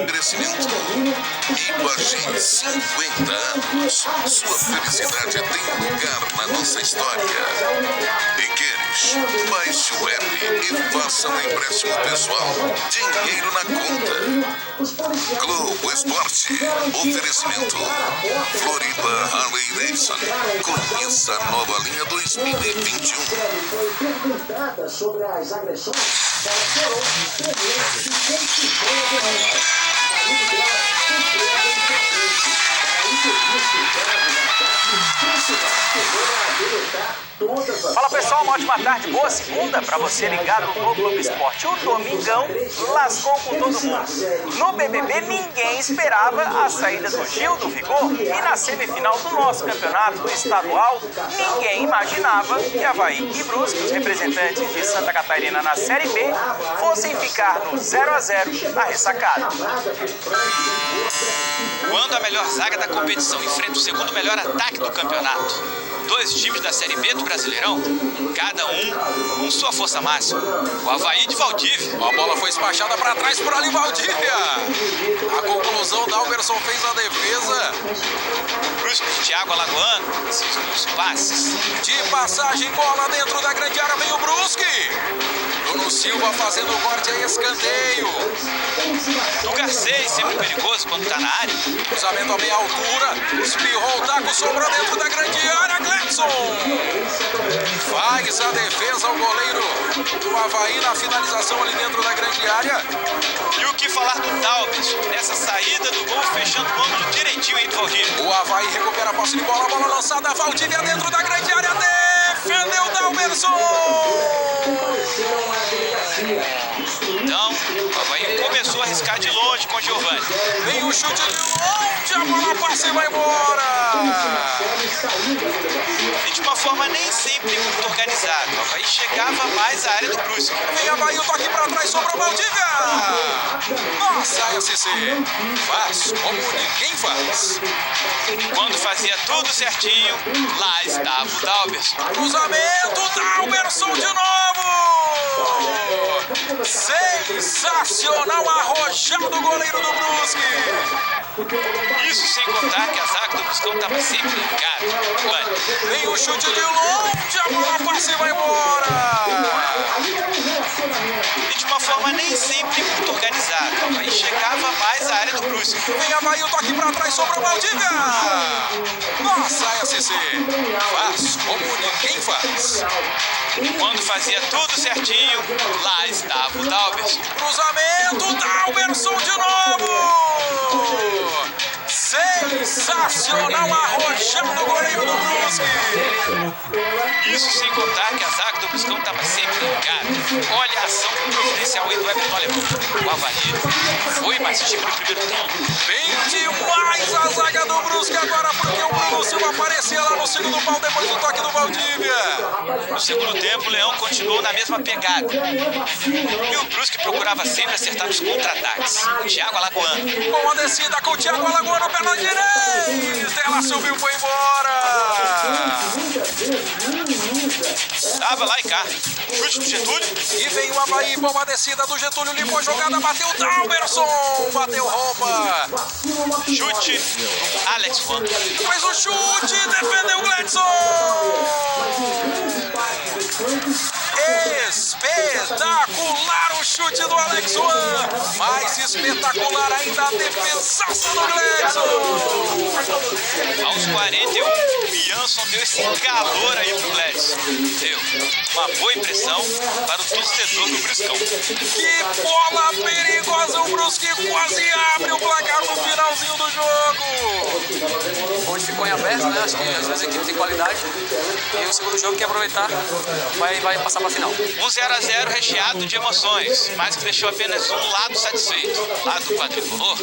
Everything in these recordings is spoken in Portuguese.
Crescimento. Ibagué, 50 anos. Sua felicidade tem lugar na nossa história. Pequenos, baixe o app e faça um empréstimo pessoal. Dinheiro na conta. Globo Esporte. Oferecimento. Floripa Harley Davidson. Conheça a nova linha 2021. Foi perguntada sobre as agressões. Fala pessoal, uma ótima tarde, boa segunda pra você ligado no Globo Esporte. O Domingão lascou com todo mundo. No BBB ninguém esperava a saída do Gil do Vigor e na semifinal do nosso campeonato estadual ninguém imaginava que Avaí e Brusque, os representantes de Santa Catarina na Série B, fossem ficar no 0-0 na ressacada. Quando a melhor zaga da competição enfrenta o segundo melhor ataque do campeonato, dois times da Série B do Brasileirão, cada um com sua força máxima. O Avaí de Valdívia. A bola foi despachada para trás por ali, Valdívia. A conclusão, Dalberson fez a defesa. Brusque de Thiago Alagoano, esses dois passes. De passagem, bola dentro da grande área, vem o Brusque. Bruno Silva fazendo o corte aí, escanteio. Do Garcês, sempre perigoso quando tá na área. Cruzamento a meia altura, espirrou o taco, sobrou dentro da grande área, Gledson. Faz a defesa o goleiro do Avaí na finalização ali dentro da grande área. E o que falar do Dalberson nessa saída do gol, fechando o ângulo direitinho aí do Valdívia. O Avaí recupera a posse de bola, bola lançada, Valdívia dentro da grande área, defendeu o Dalberson. Então, o Avaí começou a arriscar de longe com o Giovani. Vem o chute de longe, a bola passa e vai embora. E de uma forma nem sempre muito organizada. O Avaí chegava mais à área do Brusque. Vem Avaí, o toque pra trás, sobrou Valdívia. Nossa, SC faz como ninguém faz. Quando fazia tudo certinho, lá estava o Dalberson. Cruzamento, Dalberson de novo. Sensacional, arrojado do goleiro do Brusque. Isso sem contar que a zaga do Bruscão estava sempre ligada. Vem o chute de longe, a bola passa e vai embora. E de uma forma nem sempre muito organizada. O Avaí chegava mais à área do Brusque. Vem Avaí, o toque pra trás, sobrou Valdívia. Nossa, SC faz como ninguém faz. Quando fazia tudo certinho, lá estava o Dalberson. Cruzamento, Dalberson de novo. Sensacional, arrojado do goleiro do Brusque. Isso sem contar que a zaga do Bruscão estava sempre ligada. Olha a ação providencial aí do Everton Alemão. O Avaí foi mais time no primeiro tempo. Bem demais a zaga do Brusque agora, porque o Bruno Silva aparecia lá no segundo pau depois do toque do Valdívia. No segundo tempo, o Leão continuou na mesma pegada. E o Brusque procurava sempre acertar nos contra-ataques. O Thiago Alagoano. Com a descida com o Thiago Alagoano, perna direita. Ela subiu, foi embora. Tava lá e cá. Chute do Getúlio. E vem o Avaí, boa descida do Getúlio, limpou a jogada, bateu o Dalberson. Bateu roupa. Chute. Alex Juan. Fez o chute, defendeu o Gledson. Espetacular o chute do Alex Juan. Mais espetacular ainda a defensaça do Gledson. Aos 41, o Jansson deu esse calor aí pro Gledson. Deu uma boa impressão para o torcedor do Bruscão. Que bola perigosa, o Brusque quase abre o placar no finalzinho do jogo. Onde ficou em aberto, né? Acho que às vezes a equipe tem qualidade. E o segundo jogo quer aproveitar, vai passar para a final. Um 0-0 recheado de emoções, mas que deixou apenas um lado satisfeito, o lado do quadricolor,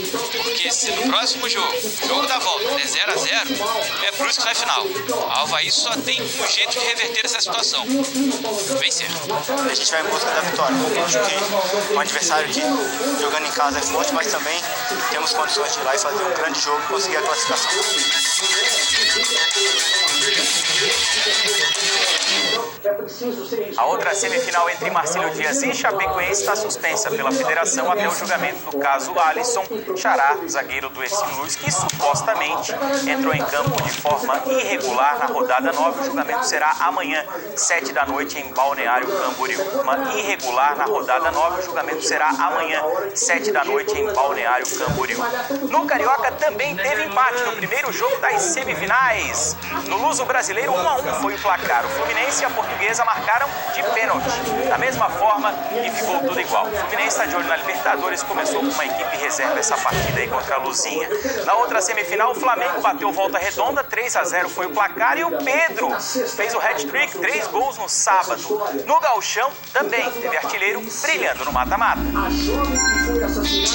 porque se no próximo jogo da volta, der 0-0, é Brusque na final. A Avaí só tem um jeito de reverter essa situação: vencer. A gente vai em busca da vitória. Eu acho que um adversário que jogando em casa é forte, mas também temos condições de ir lá e fazer um grande jogo e conseguir a classificação. A outra semifinal entre Marcílio Dias e Chapecoense está suspensa pela federação até o julgamento do caso Alisson Xará, zagueiro do Ercílio Luz, que supostamente entrou em campo de forma irregular na rodada 9. O julgamento será amanhã, 7 da noite, em Balneário Camboriú. Uma irregular na rodada 9, o julgamento será amanhã, 7 da noite, em Balneário Camboriú. No Carioca também teve empate no primeiro jogo das semifinais. No Luso Brasileiro, 1-1 foi o placar. O Fluminense e a Portuguesa marcaram de pênalti. Da mesma forma, e ficou tudo igual. O Fluminense está de olho na Libertadores, começou com uma equipe reserva essa partida aí contra a Luzinha. Na outra semifinal, o Flamengo bateu Volta Redonda, 3-0 foi o placar, e o Pedro fez o hat-trick, 3 gols no sábado. No Gauchão também teve artilheiro brilhando no mata-mata.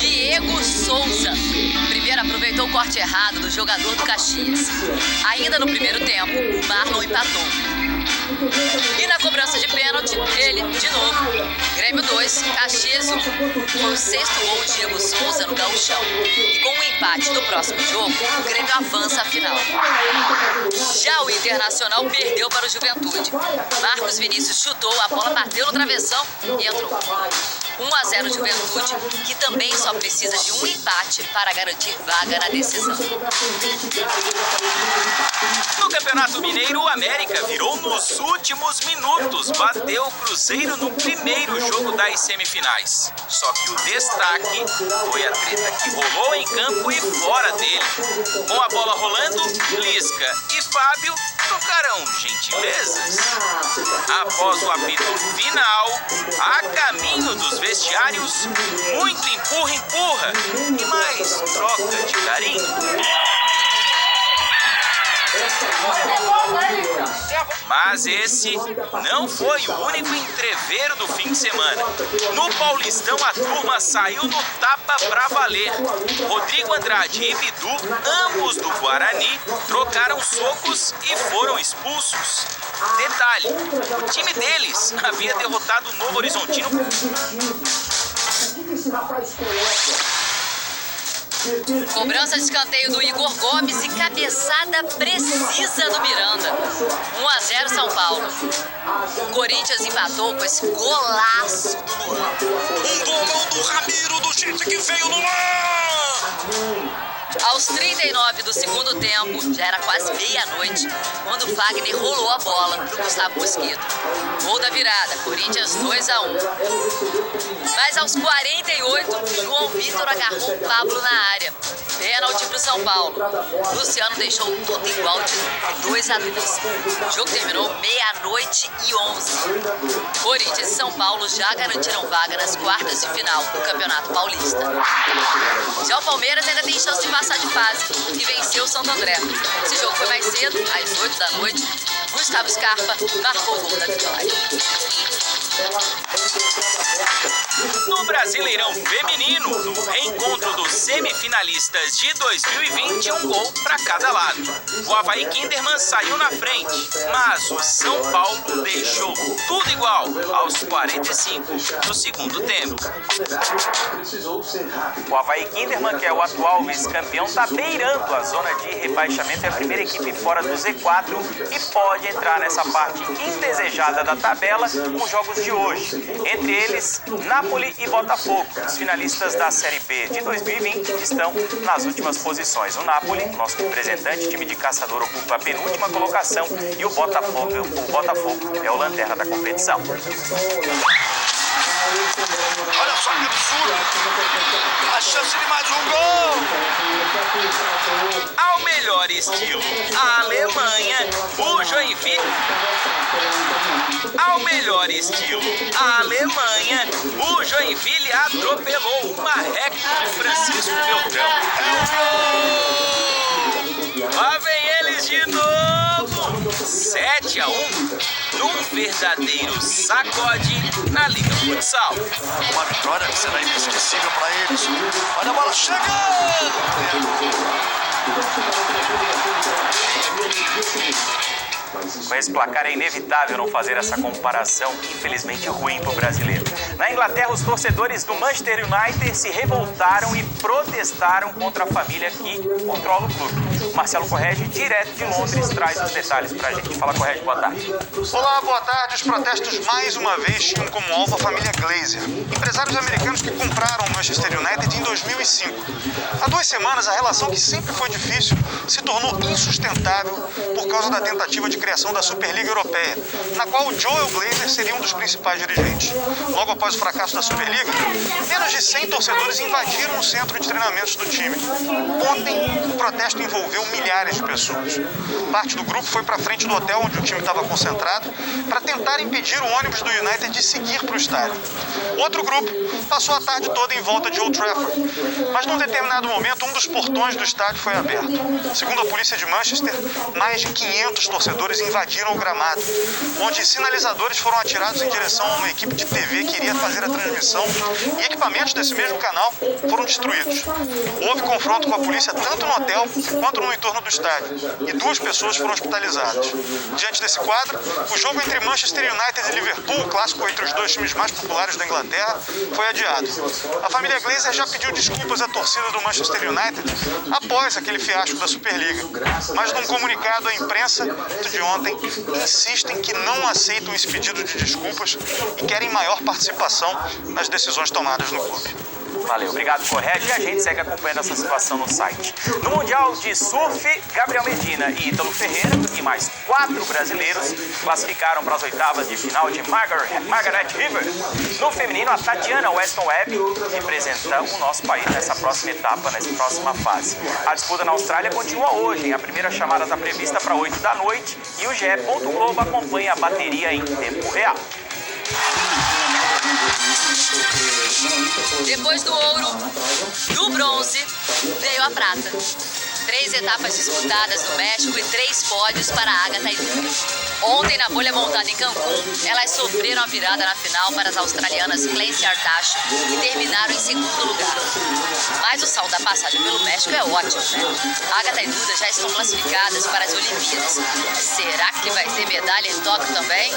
Diego Souza. Primeiro aproveitou o corte errado do jogador do Caxias. Ainda no primeiro tempo, o Marlon empatou. E na cobrança de pênalti, ele, de novo. Grêmio 2, Caxias 1. Foi o 6º gol de Diego Souza no Gauchão. E com o empate no próximo jogo, o Grêmio avança à final. Já o Internacional perdeu para o Juventude. Marcos Vinícius chutou, a bola bateu no travessão e entrou. 1-0 Juventude, que também só precisa de um empate para garantir vaga na decisão. No Campeonato Mineiro, o América virou nos últimos minutos, bateu o Cruzeiro no primeiro jogo das semifinais. Só que o destaque foi a treta que rolou em campo e fora dele. Com a bola rolando, Lisca e Fábio trocaram gentilezas. Após o apito final, a caminho dos vestiários, muito empurra e mais troca de carinho. Mas esse não foi o único entreveiro do fim de semana. No Paulistão, a turma saiu no tapa pra valer. Rodrigo Andrade e Bidu, ambos do Guarani, trocaram socos e foram expulsos. Detalhe, o time deles havia derrotado o Novo Horizontino. Cobrança de escanteio do Igor Gomes e cabeçada precisa do Miranda. 1-0 São Paulo. O Corinthians empatou com esse golaço do Luan. Um bolão do Ramiro, do jeito que veio no ar! Aos 39 do segundo tempo, já era quase meia-noite, quando o Fagner rolou a bola para o Gustavo Mosquito. Gol da virada, Corinthians 2-1. Mas aos 48, João Vitor agarrou o Pablo na área. Pênalti para o São Paulo. Luciano deixou tudo igual de novo, 2-2. O jogo terminou 00:11. Corinthians e São Paulo já garantiram vaga nas quartas de final do Campeonato Paulista. Já o Palmeiras ainda tem chance de passar de fase e venceu o Santo André. Esse jogo foi mais cedo, às 8 da noite. Gustavo Scarpa marcou o gol da vitória. No Brasileirão Feminino, no reencontro dos semifinalistas de 2020, um gol para cada lado. O Avaí Kinderman saiu na frente, mas o São Paulo deixou tudo igual aos 45 do segundo tempo. O Avaí Kinderman, que é o atual vice-campeão, está beirando a zona de rebaixamento, é a primeira equipe fora do Z4 e pode entrar nessa parte indesejada da tabela com jogos de hoje. Entre eles, Napoli e Botafogo. Os finalistas da Série B de 2020 estão nas últimas posições. O Napoli, nosso representante, time de caçador, ocupa a penúltima colocação e o Botafogo é o lanterna da competição. Olha só que absurdo! A chance de mais um gol! Ao melhor estilo, a Alemanha, o Joinville. Ao melhor estilo, a Alemanha, o Joinville atropelou o marreco do Francisco Beltrão. Lá vem eles de novo! 7-1, num verdadeiro sacode na Liga Futsal. Uma vitória que será inesquecível para eles. Olha a bola chegando! Com esse placar é inevitável não fazer essa comparação, infelizmente ruim para o brasileiro. Na Inglaterra, os torcedores do Manchester United se revoltaram e protestaram contra a família que controla o clube. Marcelo Correge, direto de Londres, traz os detalhes pra gente. Fala, Correge, boa tarde. Olá, boa tarde. Os protestos mais uma vez tinham como alvo a família Glazer, empresários americanos que compraram o Manchester United em 2005. Há 2 semanas, a relação que sempre foi difícil se tornou insustentável por causa da tentativa de criação da Superliga Europeia, na qual o Joel Glazer seria um dos principais dirigentes. Logo após o fracasso da Superliga, menos de 100 torcedores invadiram o centro de treinamentos do time. Ontem, o protesto envolveu milhares de pessoas. Parte do grupo foi para frente do hotel onde o time estava concentrado para tentar impedir o ônibus do United de seguir para o estádio. Outro grupo passou a tarde toda em volta de Old Trafford, mas num determinado momento um dos portões do estádio foi aberto. Segundo a polícia de Manchester, mais de 500 torcedores invadiram o gramado, onde sinalizadores foram atirados em direção a uma equipe de TV que iria fazer a transmissão e equipamentos desse mesmo canal foram destruídos. Houve confronto com a polícia tanto no hotel quanto no entorno do estádio, e 2 pessoas foram hospitalizadas. Diante desse quadro, o jogo entre Manchester United e Liverpool, o clássico entre os 2 times mais populares da Inglaterra, foi adiado. A família Glazer já pediu desculpas à torcida do Manchester United após aquele fiasco da Superliga, mas num comunicado à imprensa de ontem, insistem que não aceitam esse pedido de desculpas e querem maior participação nas decisões tomadas no clube. Valeu, obrigado, Correge. E a gente segue acompanhando essa situação no site. No Mundial de Surf, Gabriel Medina e Ítalo Ferreira e mais 4 brasileiros classificaram para as oitavas de final de Margaret River. No feminino, a Tatiana Weston Webb representa o nosso país nessa próxima etapa, nessa próxima fase. A disputa na Austrália continua hoje. A primeira chamada está prevista para 8 da noite e o GE. Globo acompanha a bateria em tempo real. Depois do ouro, do bronze, veio a prata. 3 etapas disputadas no México e 3 pódios para a Agatha e Duda. Ontem, na bolha montada em Cancún, elas sofreram a virada na final para as australianas Clancy Artacho e terminaram em 2º lugar. Mas o saldo da passagem pelo México é ótimo, né? Agatha e Duda já estão classificadas para as Olimpíadas. Será que vai ter medalha em Tóquio também?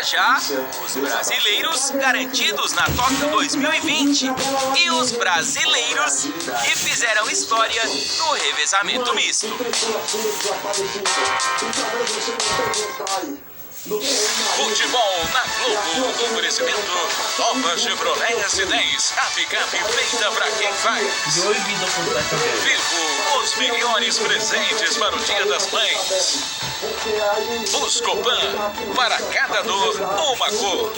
Já, os brasileiros garantidos na Tóquio 2020 e os brasileiros que fizeram história no revezamento misto. Futebol na Globo, oferecimento nova Chevrolet S10, a picape feita pra quem faz. Vivo os melhores presentes para o Dia das Mães. Buscopan, para cada dor, uma cor.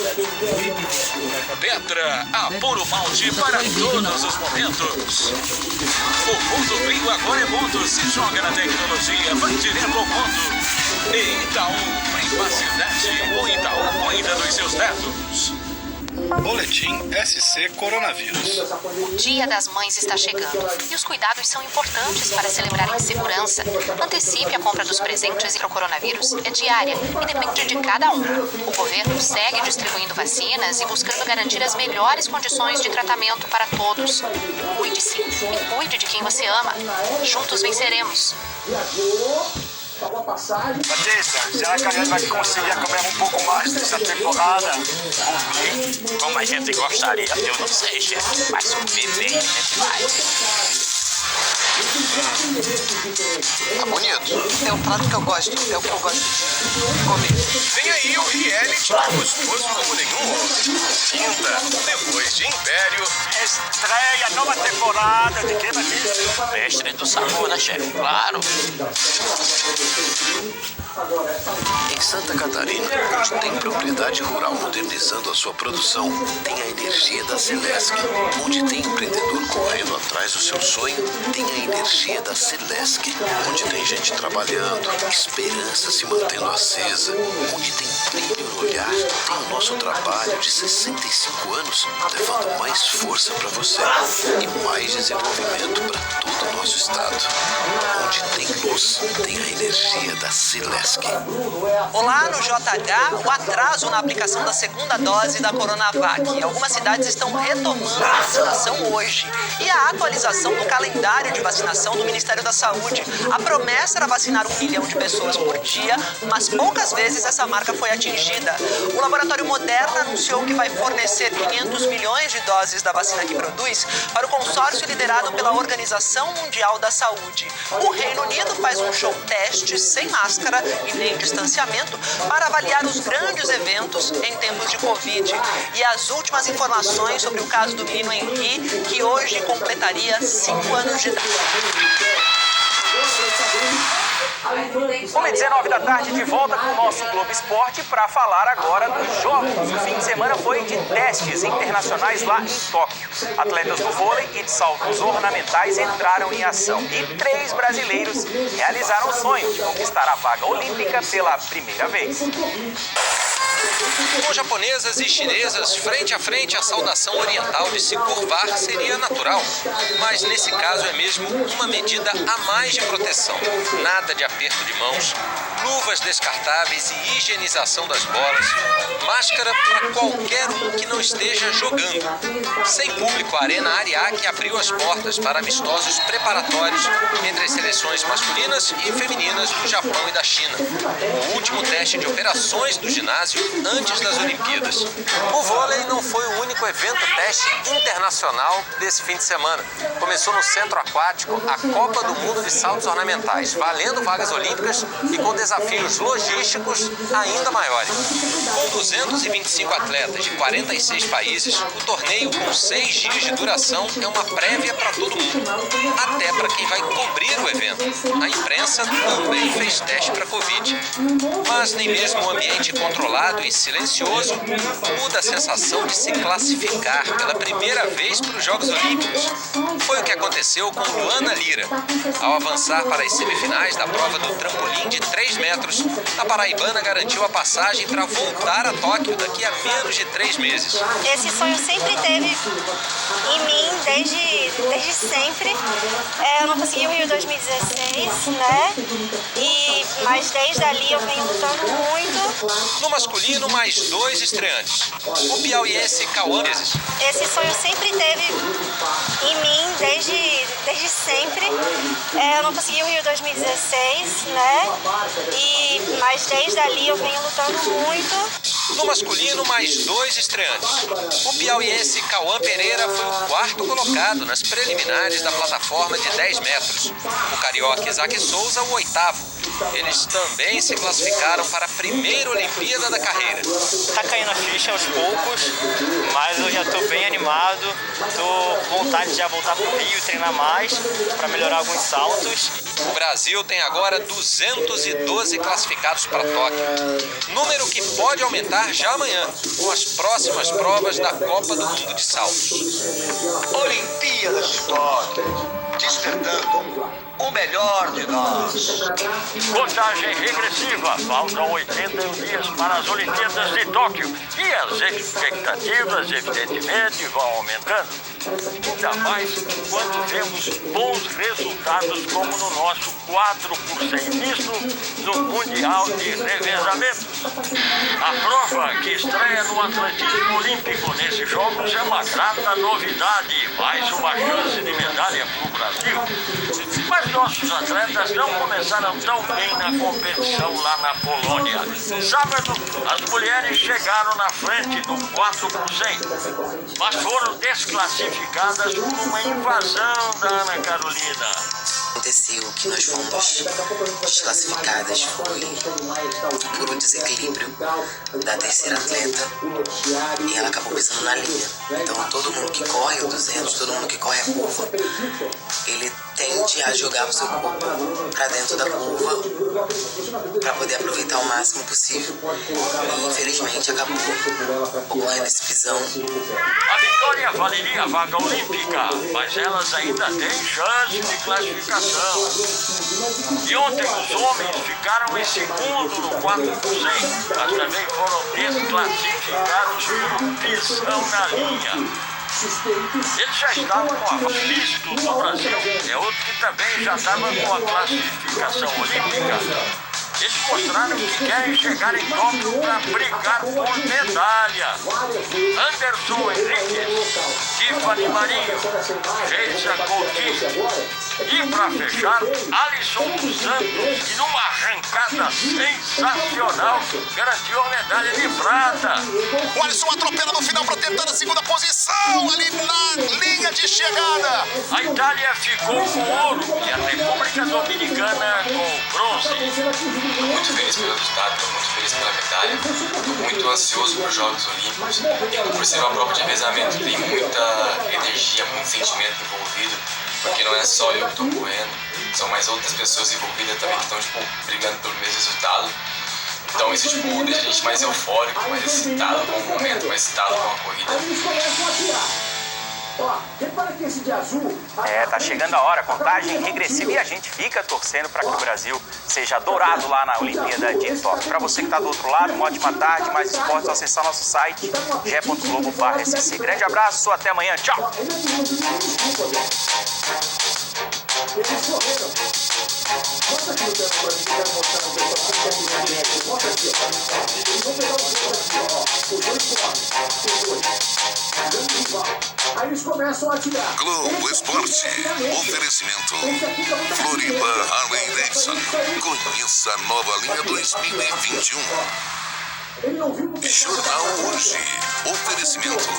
Petra, a puro malte para todos os momentos. O ponto frio agora é ponto, se joga na tecnologia, vai direto ao ponto. E Itaú, privacidade, o Itaú cuida dos seus dados. Boletim SC Coronavírus. O Dia das Mães está chegando e os cuidados são importantes para celebrar em segurança. Antecipe a compra dos presentes para o coronavírus é diária e depende de cada um. O governo segue distribuindo vacinas e buscando garantir as melhores condições de tratamento para todos. Cuide-se e cuide de quem você ama. Juntos venceremos. Patrícia, será que a gente vai conseguir comer um pouco mais dessa temporada? Como a gente gostaria, eu não sei, chefe, mas comer bem a gente vai. Tá bonito. É o prato que eu gosto, é o que eu gosto de comer. Vem aí o reality gostoso como nenhum outro. Quinta, depois de Império. Estreia nova temporada de que, Patrícia? Mestre do sabor, né, chefe? Claro. Em Santa Catarina, onde tem propriedade rural modernizando a sua produção, tem a energia da Celesc. Onde tem empreendedor correndo atrás do seu sonho, tem a energia da Celesc. Onde tem gente trabalhando, esperança se mantendo acesa, onde tem brilho no olhar, tem tem o nosso trabalho de 65 anos levando mais força para você e mais desenvolvimento para todo o nosso estado. Onde tem luz, tem a energia da Celesc. Olá, no JH, o atraso na aplicação da segunda dose da Coronavac. Algumas cidades estão retomando a vacinação hoje. E a atualização do calendário de vacinação do Ministério da Saúde. A promessa era vacinar 1 milhão de pessoas por dia, mas poucas vezes essa marca foi atingida. O laboratório Moderna anunciou que vai fornecer 500 milhões de doses da vacina que produz para o consórcio liderado pela Organização Mundial da Saúde. O Reino Unido faz um show teste sem máscara e nem distanciamento para avaliar os grandes eventos em tempos de Covid. E as últimas informações sobre o caso do menino Henrique, que hoje completaria 5 anos de idade. 1h19 da tarde, de volta com o nosso Globo Esporte para falar agora dos jogos. O fim de semana foi de testes internacionais lá em Tóquio. Atletas do vôlei e de saltos ornamentais entraram em ação. E 3 brasileiros realizaram o sonho de conquistar a vaga olímpica pela primeira vez. Com japonesas e chinesas frente a frente, a saudação oriental de se curvar seria natural. Mas nesse caso é mesmo uma medida a mais de proteção. Nada de aperto de mãos, luvas descartáveis e higienização das bolas, máscara para qualquer um que não esteja jogando. Sem público, a Arena Ariake abriu as portas para amistosos preparatórios entre as seleções masculinas e femininas do Japão e da China. O último teste de operações do ginásio antes das Olimpíadas. O vôlei não foi o único evento teste internacional desse fim de semana. Começou no Centro Aquático a Copa do Mundo de Saltos Ornamentais, valendo vagas olímpicas e com desafios logísticos ainda maiores. Com 225 atletas de 46 países, o torneio com 6 dias de duração é uma prévia para todo mundo, até para quem vai cobrir o evento. A imprensa também fez teste para Covid, mas nem mesmo o ambiente controlado e silencioso muda a sensação de se classificar pela primeira vez para os Jogos Olímpicos. Foi o que aconteceu com Luana Lira. Ao avançar para as semifinais da prova do trampolim de 3 metros, a paraibana garantiu a passagem para voltar a Tóquio daqui a menos de 3 meses. Esse sonho sempre teve em mim, desde sempre. Eu não consegui o Rio 2016, né? Mas desde ali eu venho lutando muito. No masculino, mais 2 estreantes. O piauiense Cauã. Esse sonho sempre teve em mim, desde sempre. Eu não consegui o Rio 2016, né? Mas desde ali eu venho lutando muito. No masculino, mais 2 estreantes. O piauiense Cauã Pereira foi o 4º colocado nas preliminares da plataforma de 10 metros. O carioca Isaac Souza, o 8º. Eles também se classificaram para a primeira Olimpíada da carreira. Tá caindo a ficha aos poucos, mas eu já tô bem animado. Tô com vontade de já voltar pro Rio e treinar mais para melhorar alguns saltos. O Brasil tem agora 212 classificados para Tóquio, número que pode aumentar já amanhã, com as próximas provas da Copa do Mundo de Saltos. Olimpíadas de Tóquio, despertando o melhor de nós. Contagem regressiva. Faltam 81 dias para as Olimpíadas de Tóquio. E as expectativas, evidentemente, vão aumentando. Ainda mais quando vemos bons resultados, como no nosso 4 por 100 misto no Mundial de Revezamento. A prova que estreia no atletismo olímpico nesses Jogos é uma grata novidade. Mais uma chance de medalha para o Brasil. Mas nossos atletas não começaram tão bem na competição lá na Polônia. Sábado, as mulheres chegaram na frente do 4 por 100, mas foram desclassificadas por uma invasão da Ana Carolina. Aconteceu que nós fomos desclassificadas foi por um desequilíbrio da terceira atleta e ela acabou pisando na linha. Então todo mundo que corre o 200, todo mundo que corre a curva, ele tende a jogar o seu corpo para dentro da curva para poder aproveitar o máximo possível. E infelizmente acabou ocorrendo esse pisão. A vitória valeria a vaga olímpica, mas elas ainda têm chance de classificação. E ontem os homens ficaram em segundo no 4%, mas também foram desclassificados por um pisão na linha. Eles já estavam com a visto no Brasil, é outro que também já estava com a classificação olímpica. Eles mostraram que querem chegar em Tóquio para brigar por medalha. Anderson Henriques, Tiffany Marinho, Geisa Coutinho. E para fechar, Alisson dos Santos, que numa arrancada sensacional garantiu a medalha de prata. O Alisson atropela no final para tentar a segunda posição ali na linha de chegada. A Itália ficou com ouro e a República Dominicana com bronze. Estou muito feliz pelo resultado, estou muito feliz pela medalha, estou muito ansioso para os Jogos Olímpicos. E por ser uma prova de revezamento, tem muita energia, muito sentimento envolvido, porque não é só eu que estou correndo, são mais outras pessoas envolvidas também que estão brigando pelo mesmo resultado. Então isso deixa a gente mais eufórico, mais excitado com o momento, mais excitado com a corrida. Tá chegando a hora, contagem regressiva, e a gente fica torcendo para que o Brasil seja dourado lá na Olimpíada de Tóquio. Para você que está do outro lado, uma ótima tarde, mais esportes, acessar nosso site ge.globo/SC. Grande abraço, até amanhã, tchau! Aí eles começam a atirar. Globo Esporte. Oferecimento. Floripa Harley Davidson. Conheça a nova linha 2021. Jornal Hoje. Oferecimento.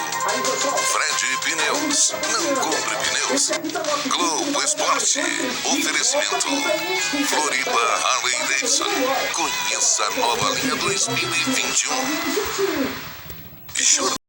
Fred Pneus. Não compre pneus. Globo Esporte. Oferecimento. Floripa Harley Davidson. Conheça a nova linha 2021.